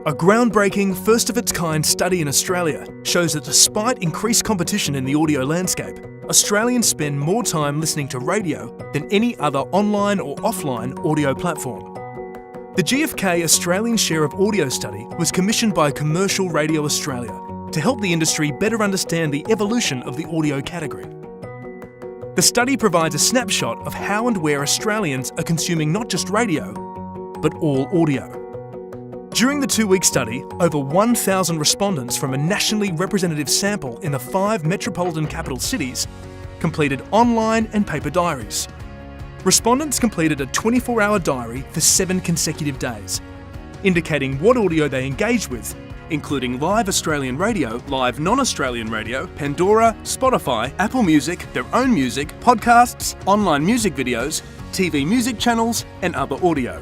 A groundbreaking, first-of-its-kind study in Australia shows that despite increased competition in the audio landscape, Australians spend more time listening to radio than any other online or offline audio platform. The GFK Australian Share of Audio study was commissioned by Commercial Radio Australia to help the industry better understand the evolution of the audio category. The study provides a snapshot of how and where Australians are consuming not just radio, but all audio. During the 2-week study, over 1,000 respondents from a nationally representative sample in the 5 metropolitan capital cities completed online and paper diaries. Respondents completed a 24-hour diary for 7 consecutive days, indicating what audio they engaged with, including live Australian radio, live non-Australian radio, Pandora, Spotify, Apple Music, their own music, podcasts, online music videos, TV music channels, and other audio.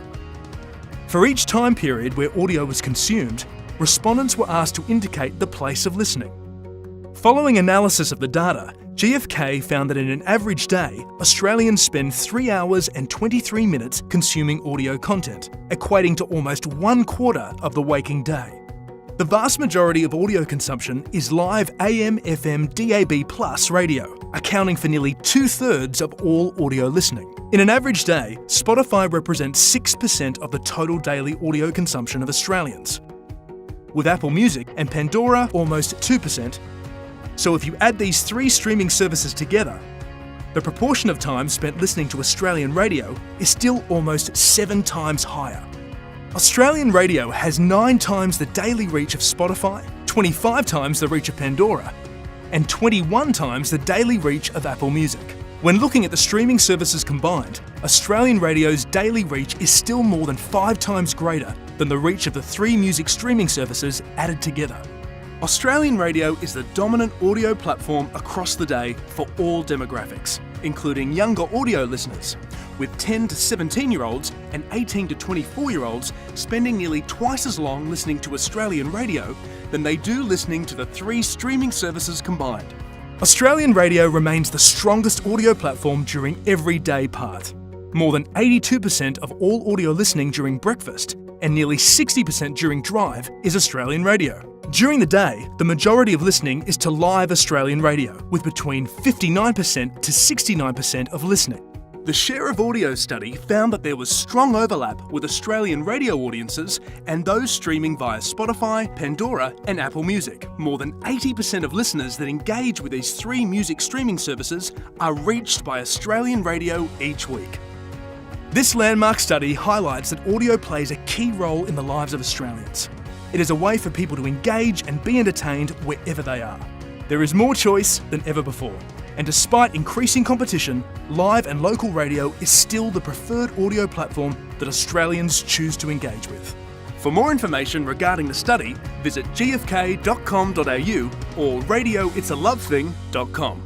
For each time period where audio was consumed, respondents were asked to indicate the place of listening. Following analysis of the data, GFK found that in an average day, Australians spend 3 hours and 23 minutes consuming audio content, equating to almost 1/4 of the waking day. The vast majority of audio consumption is live AM, FM, DAB+ radio, accounting for nearly 2/3 of all audio listening. In an average day, Spotify represents 6% of the total daily audio consumption of Australians, with Apple Music and Pandora almost 2%. So if you add these 3 streaming services together, the proportion of time spent listening to Australian radio is still almost 7 times higher. Australian radio has 9 times the daily reach of Spotify, 25 times the reach of Pandora, and 21 times the daily reach of Apple Music. When looking at the streaming services combined, Australian radio's daily reach is still more than 5 times greater than the reach of the 3 music streaming services added together. Australian radio is the dominant audio platform across the day for all demographics, including younger audio listeners, with 10 to 17-year-olds and 18 to 24-year-olds spending nearly twice as long listening to Australian radio than they do listening to the 3 streaming services combined. Australian radio remains the strongest audio platform during every day part. More than 82% of all audio listening during breakfast and nearly 60% during drive is Australian radio. During the day, the majority of listening is to live Australian radio, with between 59% to 69% of listening. The Share of Audio study found that there was strong overlap with Australian radio audiences and those streaming via Spotify, Pandora, and Apple Music. More than 80% of listeners that engage with these 3 music streaming services are reached by Australian radio each week. This landmark study highlights that audio plays a key role in the lives of Australians. It is a way for people to engage and be entertained wherever they are. There is more choice than ever before. And despite increasing competition, live and local radio is still the preferred audio platform that Australians choose to engage with. For more information regarding the study, visit gfk.com.au or radioitsalovething.com.